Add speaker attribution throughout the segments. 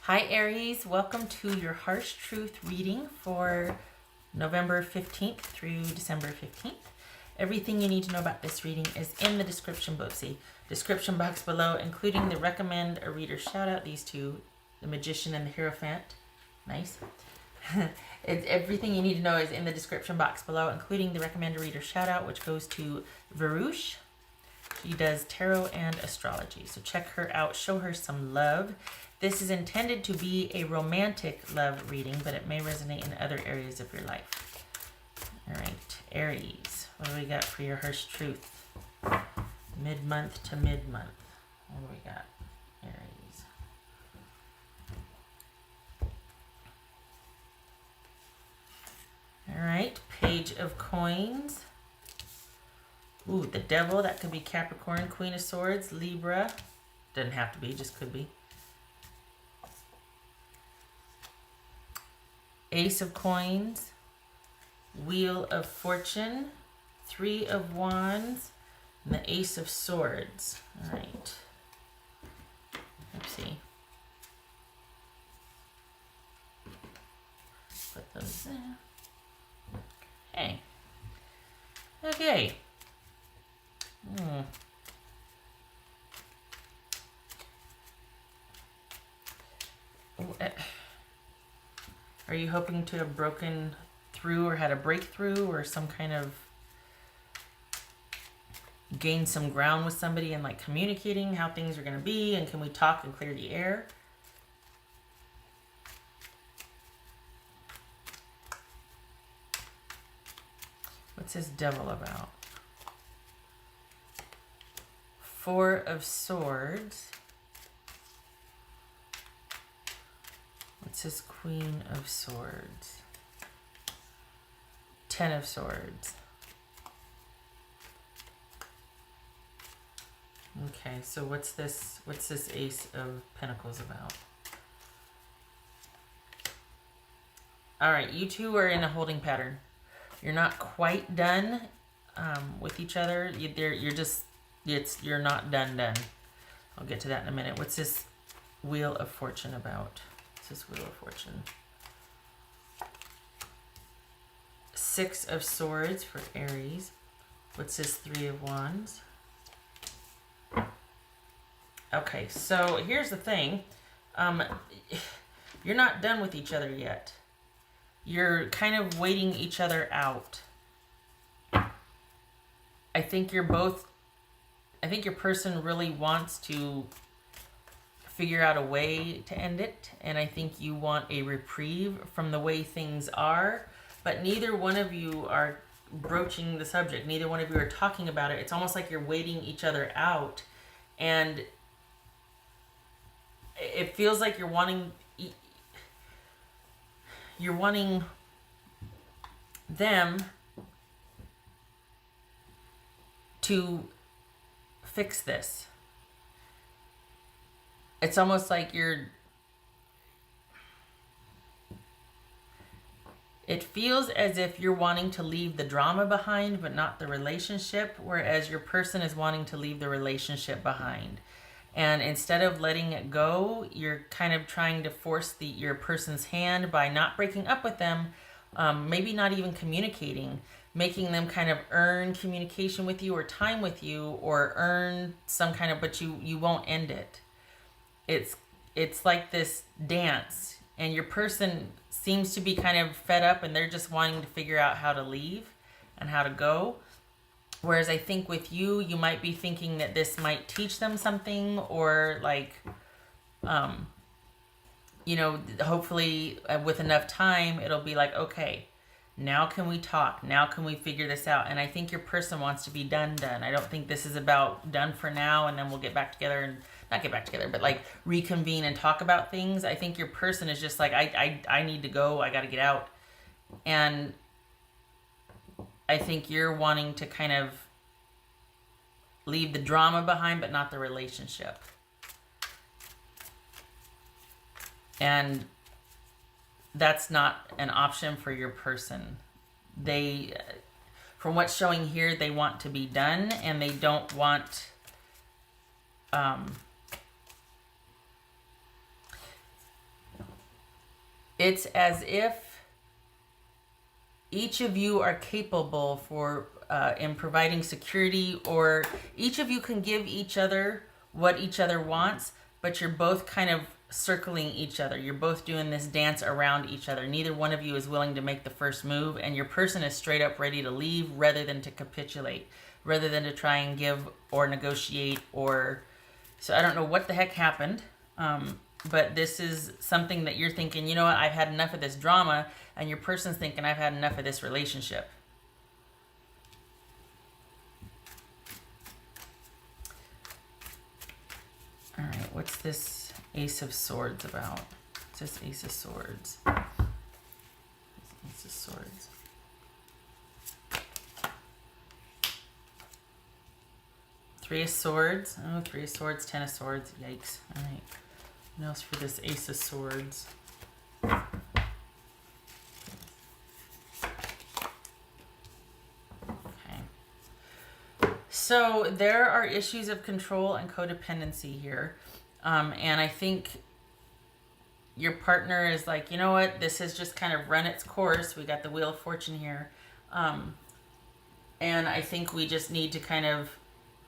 Speaker 1: Hi Aries, welcome to your Harsh Truth reading for November 15th through December 15th. Everything you need to know about this reading is in the description box below, including the recommend a reader shout out, these two, the Magician and the Hierophant. Nice. Everything you need to know is in the description box below, including the recommend a reader shout out, which goes to Varush. She does tarot and astrology, so check her out, show her some love. This is intended to be a romantic love reading, but it may resonate in other areas of your life. All right, Aries, what do we got for your harsh truth? Mid-month to mid-month. What do we got, Aries? All right, Page of Coins. Ooh, the Devil, that could be Capricorn, Queen of Swords, Libra. Doesn't have to be, just could be. Ace of Coins, Wheel of Fortune, Three of Wands, and the Ace of Swords. All right. Let's see. Put those there. Okay. Okay. Are you hoping to have broken through or had a breakthrough or some kind of gain some ground with somebody and like communicating how things are going to be, and can we talk and clear the air? What's this Devil about? Four of Swords. What's this Queen of Swords? Ten of Swords. Okay, so what's this Ace of Pentacles about? All right, you two are in a holding pattern. You're not quite done with each other. You're not done. I'll get to that in a minute. What's this Wheel of Fortune about? What's this Wheel of Fortune? Six of Swords for Aries. What's this Three of Wands? Okay, so here's the thing. You're not done with each other yet. You're kind of waiting each other out. I think your person really wants to figure out a way to end it, and I think you want a reprieve from the way things are, but neither one of you are broaching the subject. Neither one of you are talking about it. It's almost like you're waiting each other out, and it feels like you're wanting them to fix this. It's almost like it feels as if you're wanting to leave the drama behind but not the relationship, whereas your person is wanting to leave the relationship behind. And instead of letting it go, you're kind of trying to force your person's hand by not breaking up with them, maybe not even communicating, making them kind of earn communication with you or time with you, or earn some kind of, but you won't end it. It's like this dance, and your person seems to be kind of fed up and they're just wanting to figure out how to leave and how to go. Whereas I think with you, you might be thinking that this might teach them something, or like, hopefully with enough time, it'll be like, okay, now can we talk? Now can we figure this out? And I think your person wants to be done. I don't think this is about done for now and then we'll get back together, and not get back together, but like reconvene and talk about things. I think your person is just like, I need to go. I got to get out. And I think you're wanting to kind of leave the drama behind, but not the relationship. And that's not an option for your person. From what's showing here, they want to be done, and they don't want It's as if each of you are capable for in providing security, or each of you can give each other what each other wants, but you're both kind of circling each other. You're both doing this dance around each other. Neither one of you is willing to make the first move, and your person is straight up ready to leave rather than to capitulate, rather than to try and give or negotiate. Or so I don't know what the heck happened, but this is something that you're thinking, you know what, I've had enough of this drama, and your person's thinking, I've had enough of this relationship. All right, what's this Ace of Swords about? What's this Ace of Swords? Ace of Swords. Three of Swords. Oh, Three of Swords, Ten of Swords. Yikes. All right. What else for this Ace of Swords? So there are issues of control and codependency here. And I think your partner is like, you know what, this has just kind of run its course. We got the Wheel of Fortune here. And I think we just need to kind of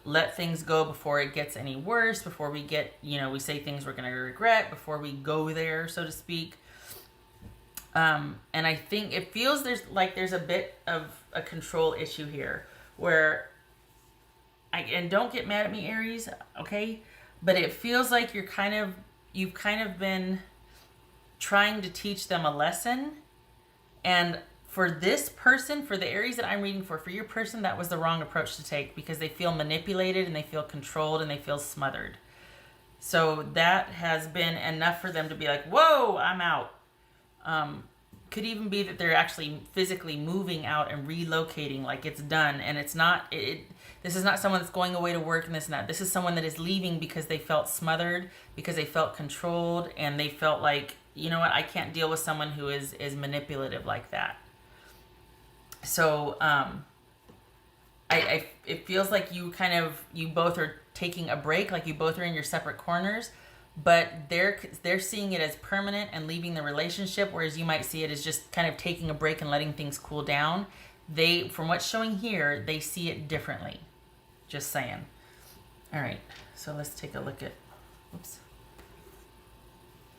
Speaker 1: let things go before it gets any worse, before we get, we say things we're going to regret, before we go there, so to speak. And I think it feels there's a bit of a control issue here where, and don't get mad at me, Aries, okay? But it feels like you've kind of been trying to teach them a lesson. And for this person, for the Aries that I'm reading for your person, that was the wrong approach to take, because they feel manipulated and they feel controlled and they feel smothered. So that has been enough for them to be like, whoa, I'm out. Could even be that they're actually physically moving out and relocating, like it's done. And it's not, this is not someone that's going away to work and this and that. This is someone that is leaving because they felt smothered, because they felt controlled, and they felt like, you know what, I can't deal with someone who is manipulative like that. So it feels like you both are taking a break, like you both are in your separate corners, but they're seeing it as permanent and leaving the relationship, whereas you might see it as just kind of taking a break and letting things cool down. From what's showing here, they see it differently. Just saying. All right, so let's take a look at, whoops.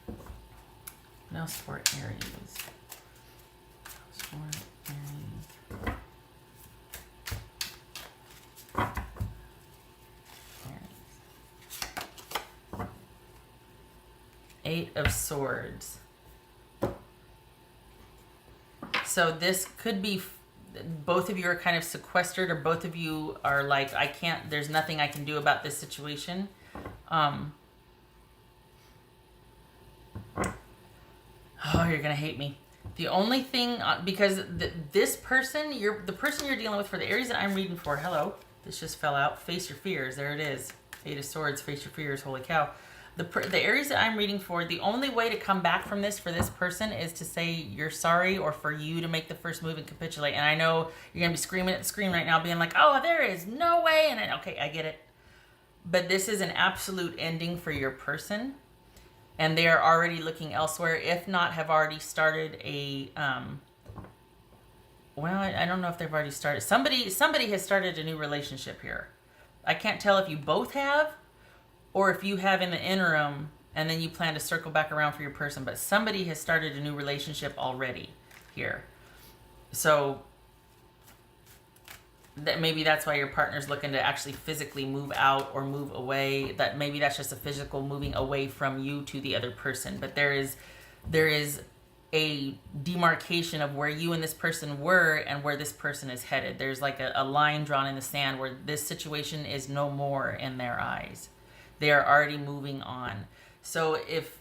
Speaker 1: What else for Aries? Eight of Swords. So this could be both of you are kind of sequestered, or both of you are like, there's nothing I can do about this situation. Oh, you're gonna hate me. The only thing, because this person, the person you're dealing with for the Aries that I'm reading for, hello, this just fell out. Face your fears. There it is. Eight of Swords. Face your fears. Holy cow. The Aries that I'm reading for, the only way to come back from this for this person is to say you're sorry, or for you to make the first move and capitulate. And I know you're going to be screaming at the screen right now, being like, oh, there is no way. And okay, I get it. But this is an absolute ending for your person. And they are already looking elsewhere, if not have already started a, I don't know if they've already started. Somebody has started a new relationship here. I can't tell if you both have, or if you have in the interim, and then you plan to circle back around for your person. But somebody has started a new relationship already here. So that maybe that's why your partner's looking to actually physically move out or move away. That maybe that's just a physical moving away from you to the other person. But there is a demarcation of where you and this person were and where this person is headed. There's like a line drawn in the sand where this situation is no more in their eyes. They are already moving on. So if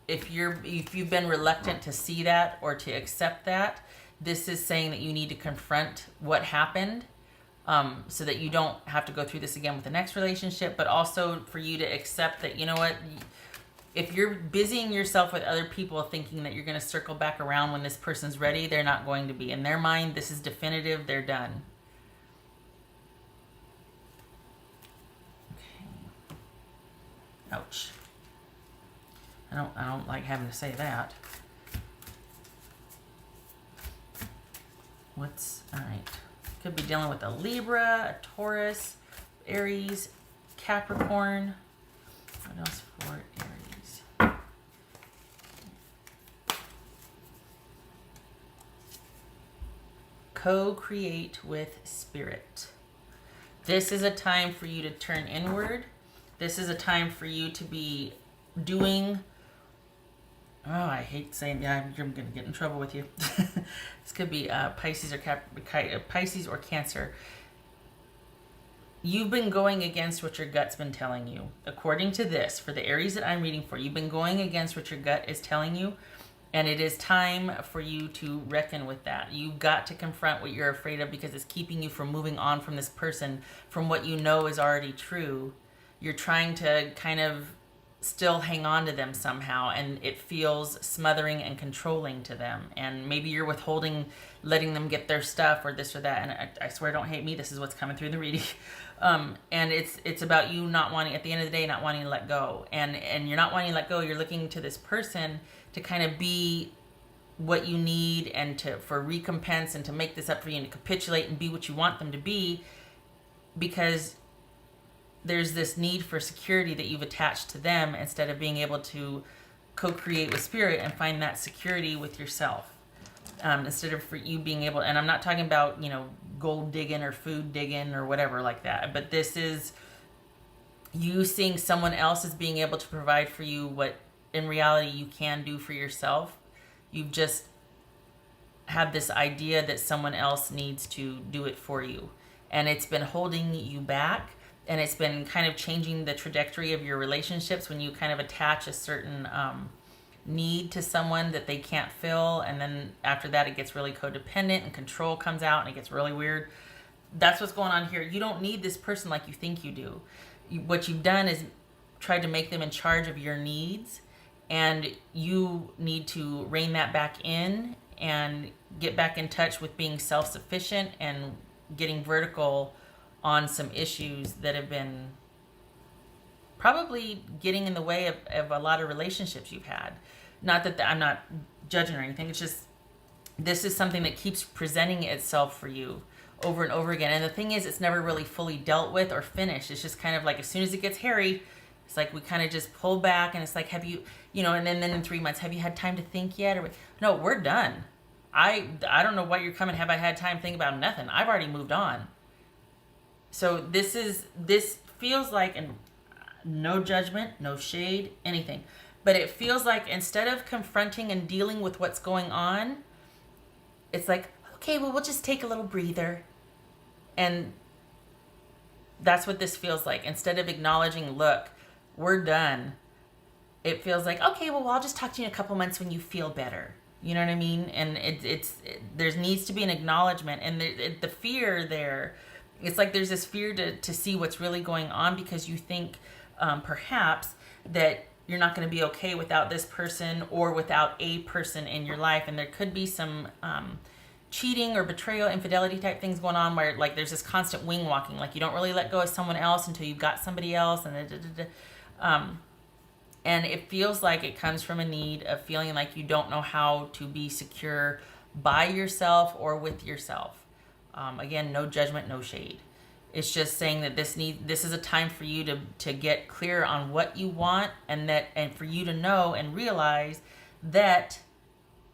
Speaker 1: you've been reluctant to see that or to accept that, this is saying that you need to confront what happened, so that you don't have to go through this again with the next relationship, but also for you to accept that, you know what, if you're busying yourself with other people thinking that you're going to circle back around when this person's ready, they're not going to be. In their mind, this is definitive, they're done. Ouch. I don't like having to say that. all right. Could be dealing with a Libra, a Taurus, Aries, Capricorn. What else for Aries? Co-create with spirit. This is a time for you to turn inward. This is a time for you to be doing. Oh, I hate saying, yeah, I'm going to get in trouble with you. This could be Pisces or Cancer. You've been going against what your gut's been telling you. According to this, for the Aries that I'm reading for, you've been going against what your gut is telling you. And it is time for you to reckon with that. You've got to confront what you're afraid of because it's keeping you from moving on from this person, from what you know is already true. You're trying to kind of still hang on to them somehow, and it feels smothering and controlling to them. And maybe you're withholding, letting them get their stuff or this or that. And I swear, don't hate me. This is what's coming through the reading. And it's about you not wanting, at the end of the day, not wanting to let go. And you're not wanting to let go. You're looking to this person to kind of be what you need and for recompense and to make this up for you and to capitulate and be what you want them to be, because there's this need for security that you've attached to them instead of being able to co-create with spirit and find that security with yourself. Instead of for you being able, and I'm not talking about, gold digging or food digging or whatever like that, but this is you seeing someone else as being able to provide for you what in reality you can do for yourself. You've just had this idea that someone else needs to do it for you, and it's been holding you back, and it's been kind of changing the trajectory of your relationships when you kind of attach a certain need to someone that they can't fill, and then after that it gets really codependent and control comes out and it gets really weird. That's what's going on here. You don't need this person like you think you do. What you've done is tried to make them in charge of your needs, and you need to rein that back in and get back in touch with being self-sufficient and getting vertical on some issues that have been probably getting in the way of a lot of relationships you've had. Not that I'm not judging or anything. It's just this is something that keeps presenting itself for you over and over again. And the thing is, it's never really fully dealt with or finished. It's just kind of like as soon as it gets hairy, it's like we kind of just pull back, and it's like, have you, and then in 3 months, have you had time to think yet? Or no, we're done. I don't know why you're coming. Have I had time to think about nothing? I've already moved on. So this feels like, and no judgment, no shade, anything, but it feels like instead of confronting and dealing with what's going on, it's like, okay, well, we'll just take a little breather. And that's what this feels like. Instead of acknowledging, look, we're done, it feels like, okay, well, I'll just talk to you in a couple months when you feel better. You know what I mean? And there needs to be an acknowledgement, and the fear there, it's like there's this fear to see what's really going on, because you think perhaps that you're not going to be okay without this person or without a person in your life. And there could be some cheating or betrayal, infidelity type things going on where like there's this constant wing walking, like you don't really let go of someone else until you've got somebody else. And it feels like it comes from a need of feeling like you don't know how to be secure by yourself or with yourself. Again, no judgment, no shade. It's just saying that this is a time for you to get clear on what you want, and for you to know and realize that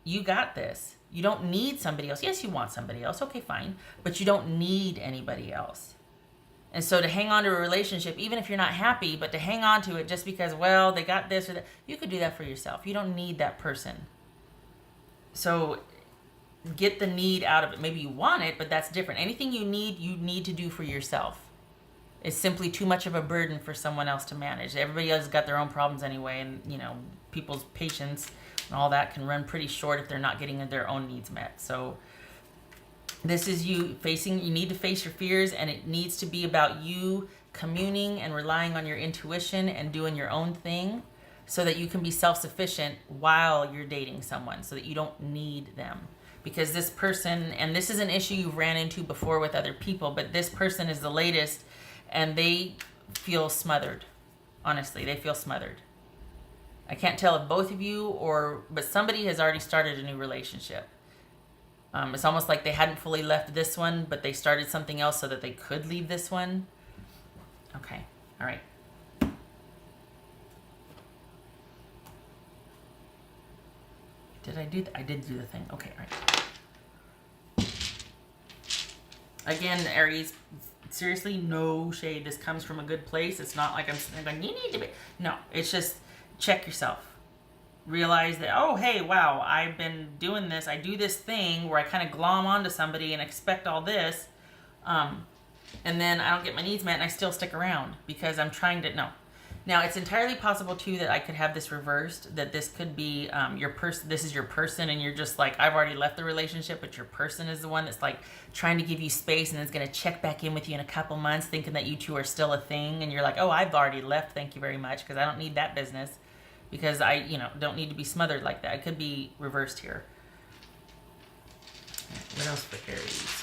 Speaker 1: you got this. You don't need somebody else. Yes, you want somebody else. Okay, fine. But you don't need anybody else. And so to hang on to a relationship, even if you're not happy, but to hang on to it just because, well, they got this or that, you could do that for yourself. You don't need that person. So get the need out of it. Maybe you want it, but that's different. Anything you need to do for yourself. It's simply too much of a burden for someone else to manage. Everybody else has got their own problems anyway, and people's patience and all that can run pretty short if they're not getting their own needs met. So this is you need to face your fears, and it needs to be about you communing and relying on your intuition and doing your own thing so that you can be self-sufficient while you're dating someone, so that you don't need them. Because this person, and this is an issue you've ran into before with other people, but this person is the latest, and they feel smothered. Honestly, they feel smothered. I can't tell if both of you but somebody has already started a new relationship. It's almost like they hadn't fully left this one, but they started something else so that they could leave this one. Okay. All right. Did I do I did do the thing. Okay, all right. Again, Aries, seriously, no shade. This comes from a good place. It's not like I'm sitting there going, you need to be. No, it's just check yourself. Realize that, oh, hey, wow, I've been doing this. I do this thing where I kind of glom onto somebody and expect all this. And then I don't get my needs met and I still stick around because I'm trying to, no. Now, it's entirely possible, too, that I could have this reversed, that this could be your person. This is your person, and you're just like, I've already left the relationship, but your person is the one that's like trying to give you space and is going to check back in with you in a couple months thinking that you two are still a thing. And you're like, oh, I've already left. Thank you very much, because I don't need that business, because I, don't need to be smothered like that. It could be reversed here. What else for Aries?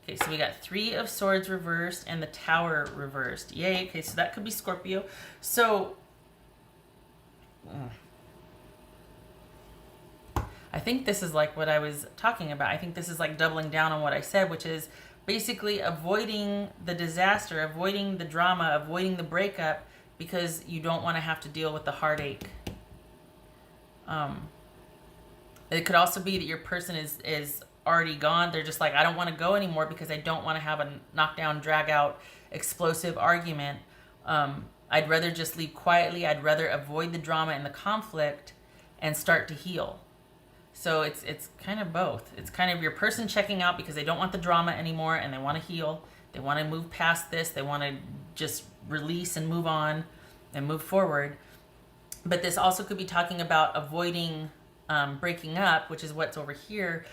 Speaker 1: Okay, so we got 3 of Swords reversed and the Tower reversed. Yay. Okay, so that could be Scorpio. So, I think this is like what I was talking about. I think this is like doubling down on what I said, which is basically avoiding the disaster, avoiding the drama, avoiding the breakup, because you don't want to have to deal with the heartache. It could also be that your person is already gone. They're just like, I don't want to go anymore because I don't want to have a knockdown, drag out, explosive argument. I'd rather just leave quietly. I'd rather avoid the drama and the conflict and start to heal. So it's kind of both. It's kind of your person checking out because they don't want the drama anymore and they want to heal. They want to move past this. They want to just release and move on and move forward. But this also could be talking about avoiding breaking up, which is what's over here,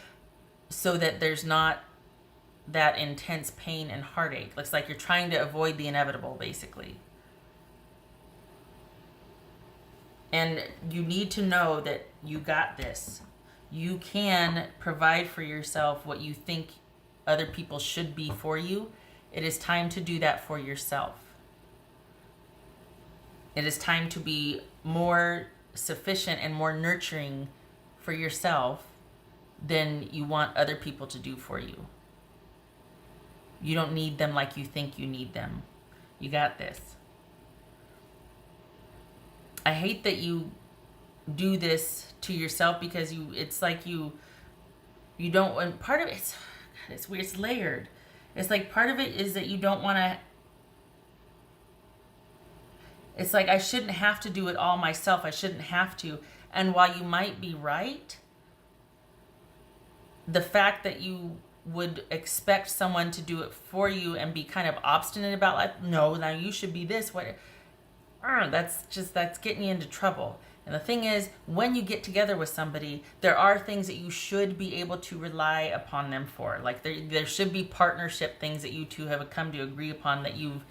Speaker 1: so that there's not that intense pain and heartache. Looks like you're trying to avoid the inevitable, basically. And you need to know that you got this. You can provide for yourself what you think other people should be for you. It is time to do that for yourself. It is time to be more sufficient and more nurturing for yourself than you want other people to do for you. You don't need them like you think you need them. You got this. I hate that you do this to yourself because it's like you don't, and part of it's weird, it's layered. It's like part of it is that you don't want to, it's like I shouldn't have to do it all myself. I shouldn't have to. And while you might be right, the fact that you would expect someone to do it for you and be kind of obstinate about, like, no, now you should be this way. That's getting you into trouble. And the thing is, when you get together with somebody, there are things that you should be able to rely upon them for. Like there should be partnership things that you two have come to agree upon that you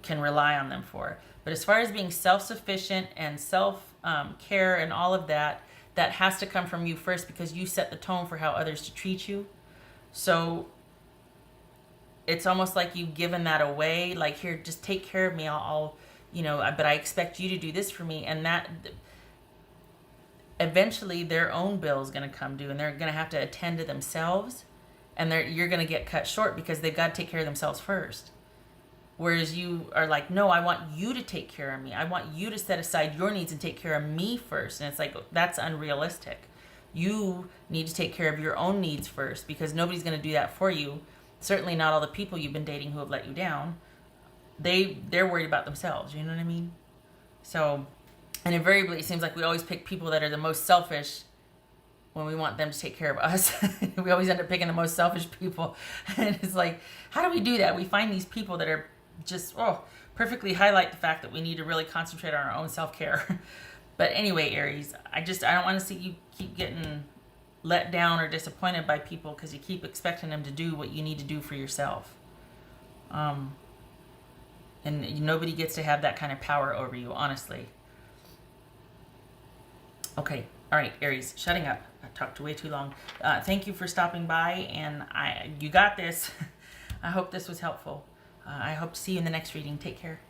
Speaker 1: can rely on them for. But as far as being self-sufficient and self-care and all of that, that has to come from you first, because you set the tone for how others to treat you. So it's almost like you've given that away. Like, here, just take care of me. I'll but I expect you to do this for me. And that eventually their own bill is going to come due, and they're going to have to attend to themselves, and you're going to get cut short because they've got to take care of themselves first. Whereas you are like, no, I want you to take care of me. I want you to set aside your needs and take care of me first. And it's like, that's unrealistic. You need to take care of your own needs first, because nobody's going to do that for you. Certainly not all the people you've been dating who have let you down. They're worried about themselves. You know what I mean? So, and invariably, it seems like we always pick people that are the most selfish when we want them to take care of us. We always end up picking the most selfish people. And it's like, how do we do that? We find these people that are just perfectly highlight the fact that we need to really concentrate on our own self-care. But anyway, Aries, I don't want to see you keep getting let down or disappointed by people because you keep expecting them to do what you need to do for yourself. And nobody gets to have that kind of power over you, honestly. Okay, all right, Aries, shutting up. I talked way too long. Thank you for stopping by, and you got this. I hope this was helpful. I hope to see you in the next reading. Take care.